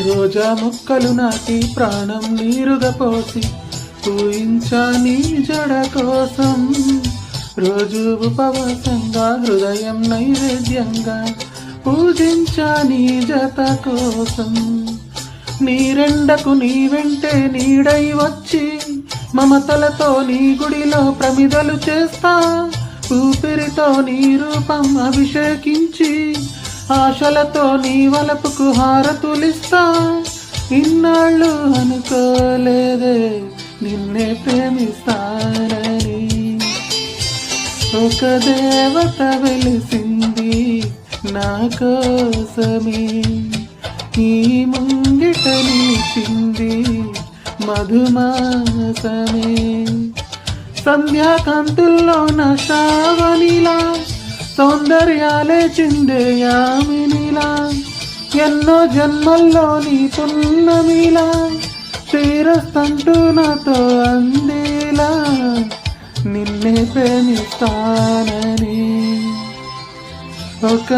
రోజా ముక్కలు నాటి ప్రాణం నీరుగా పోసి పూయించా నీ జడ కోసం. రోజు ఉపవాసంగా హృదయం నైవేద్యంగా పూజించా నీ జత కోసం. నీరెండకు నీ వెంటే నీడై వచ్చి మమతలతో నీ గుడిలో ప్రమిదలు చేస్తా. ఊపిరితో నీ రూపం అభిషేకించి ఆశలతో నీ వలపుకు హారతులిస్తా. ఇన్నాళ్ళు అనుకోలేదే నిన్నే ప్రేమిస్తానని. ఒక దేవత వెలిసింది నా కోసమే, ఈ ముంగిట నిలిచింది మధుమాసమే. సంధ్యాకాంతుల్లో నా శ్రావణిలా సౌందర్యాలే చిందే యామినిలా. ఎన్నో జన్మల్లో నీ పున్నమిలా శ్రీరస్తంటూ నాతో అందేలా. నిన్నే ప్రేమిస్తానని ఒక